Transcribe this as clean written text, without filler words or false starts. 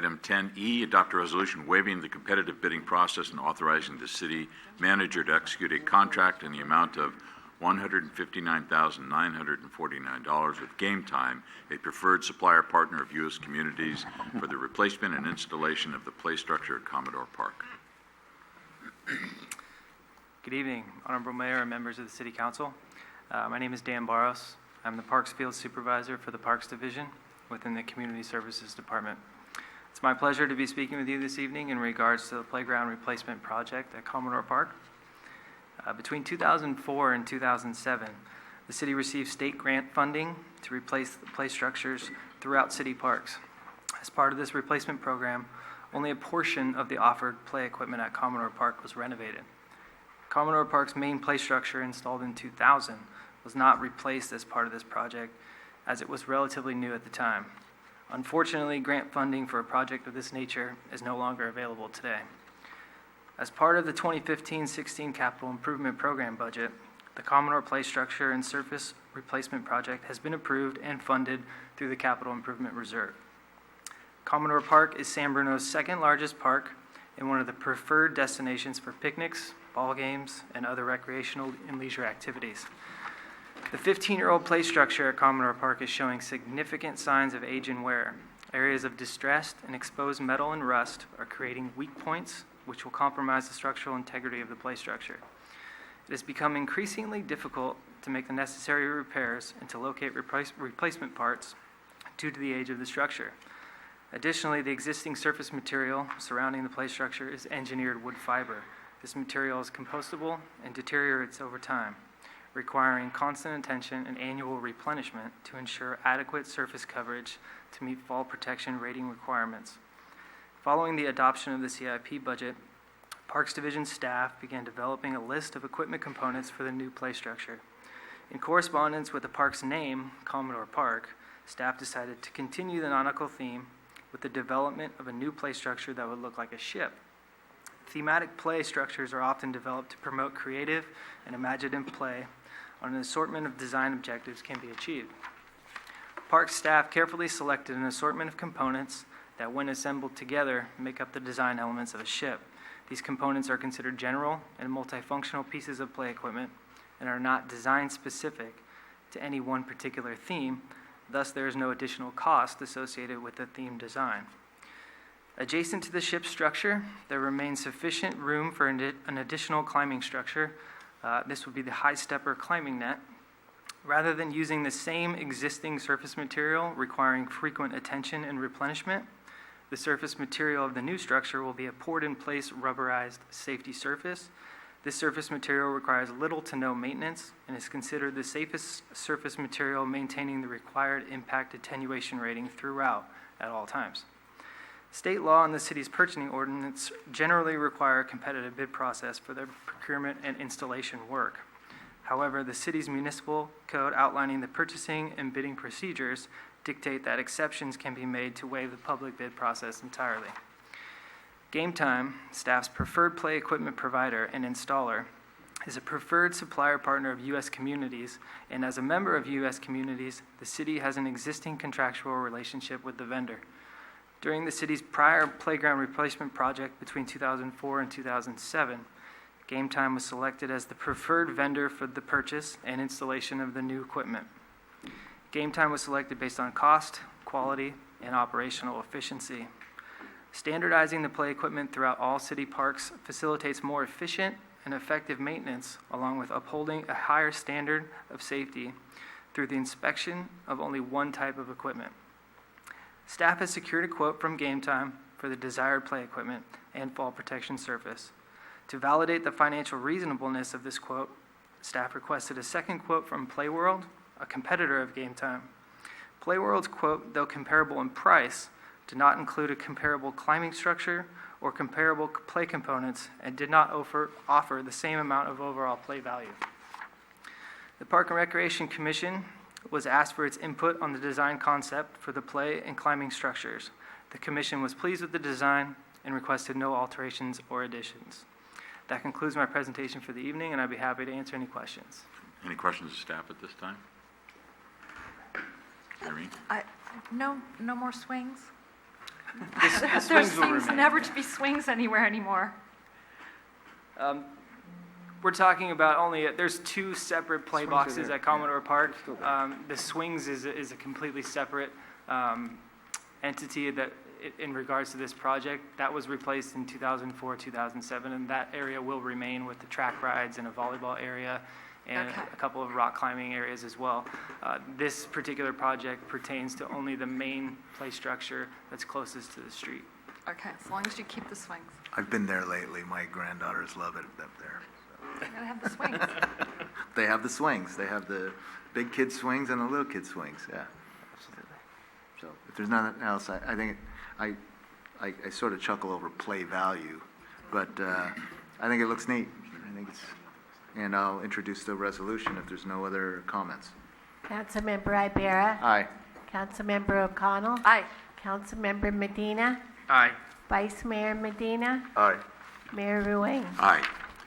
Item 10E, adopt a resolution waiving the competitive bidding process and authorizing the city manager to execute a contract in the amount of $159,949 with Game Time, a preferred supplier partner of U.S. Communities, for the replacement and installation of the play structure at Commodore Park. Good evening, Honorable Mayor and members of the City Council. My name is Dan Barros. I'm the Parks Field Supervisor for the Parks Division within the Community Services Department. It's my pleasure to be speaking with you this evening in regards to the playground replacement project at Commodore Park. Between 2004 and 2007, the city received state grant funding to replace the play structures throughout city parks. As part of this replacement program, only a portion of the offered play equipment at Commodore Park was renovated. Commodore Park's main play structure, installed in 2000, was not replaced as part of this project, as it was relatively new at the time. Unfortunately, grant funding for a project of this nature is no longer available today. As part of the 2015-16 Capital Improvement Program budget, the Commodore Play Structure and Surface Replacement Project has been approved and funded through the Capital Improvement Reserve. Commodore Park is San Bruno's second largest park and one of the preferred destinations for picnics, ball games, and other recreational and leisure activities. The 15-year-old play structure at Commodore Park is showing significant signs of age and wear. Areas of distressed and exposed metal and rust are creating weak points, which will compromise the structural integrity of the play structure. It has become increasingly difficult to make the necessary repairs and to locate replacement parts due to the age of the structure. Additionally, the existing surface material surrounding the play structure is engineered wood fiber. This material is compostable and deteriorates over time, requiring constant attention and annual replenishment to ensure adequate surface coverage to meet fall protection rating requirements. Following the adoption of the CIP budget, Parks Division staff began developing a list of equipment components for the new play structure. In correspondence with the park's name, Commodore Park, staff decided to continue the nautical theme with the development of a new play structure that would look like a ship. Thematic play structures are often developed to promote creative and imaginative play on an assortment of design objectives can be achieved. Park staff carefully selected an assortment of components that, when assembled together, make up the design elements of a ship. These components are considered general and multifunctional pieces of play equipment and are not design-specific to any one particular theme. Thus, there is no additional cost associated with the theme design. Adjacent to the ship's structure, there remains sufficient room for an additional climbing structure. This would be the high stepper climbing net. Rather than using the same existing surface material requiring frequent attention and replenishment, the surface material of the new structure will be a poured-in-place rubberized safety surface. This surface material requires little to no maintenance and is considered the safest surface material, maintaining the required impact attenuation rating throughout at all times. State law and the city's purchasing ordinance generally require a competitive bid process for the procurement and installation work. However, the city's municipal code outlining the purchasing and bidding procedures dictate that exceptions can be made to waive the public bid process entirely. Game Time, staff's preferred play equipment provider and installer, is a preferred supplier partner of U.S. Communities, and as a member of U.S. Communities, the city has an existing contractual relationship with the vendor. During the city's prior playground replacement project between 2004 and 2007, Game Time was selected as the preferred vendor for the purchase and installation of the new equipment. Game Time was selected based on cost, quality, and operational efficiency. Standardizing the play equipment throughout all city parks facilitates more efficient and effective maintenance, along with upholding a higher standard of safety through the inspection of only one type of equipment. Staff has secured a quote from Game Time for the desired play equipment and fall protection surface. To validate the financial reasonableness of this quote, staff requested a second quote from Playworld, a competitor of Game Time. Playworld's quote, though comparable in price, did not include a comparable climbing structure or comparable play components and did not offer the same amount of overall play value. The Park and Recreation Commission was asked for its input on the design concept for the play and climbing structures. The Commission was pleased with the design and requested no alterations or additions. That concludes my presentation for the evening, and I'd be happy to answer any questions. Any questions of staff at this time? Irene? No more swings? The There swings will seems remain. never to be swings anywhere anymore. We're talking about there's two separate play Swings are boxes there, at Commodore yeah. Park. Still there. The swings is a completely separate entity that, in regards to this project, that was replaced in 2004, 2007, and that area will remain with the track rides and a volleyball area and Okay. a couple of rock climbing areas as well. This particular project pertains to only the main play structure that's closest to the street. Okay, as long as you keep the swings. I've been there lately. My granddaughters love it up there. You gotta have the swings. They have the swings. They have the big kid swings and the little kid swings. Yeah. So if there's nothing else, I think I sort of chuckle over play value, but I think it looks neat. I think it's, and I'll introduce the resolution if there's no other comments. Councilmember Ibera. Aye. Councilmember O'Connell. Aye. Councilmember Medina. Aye. Vice Mayor Medina. Aye. Mayor Ruane. Aye.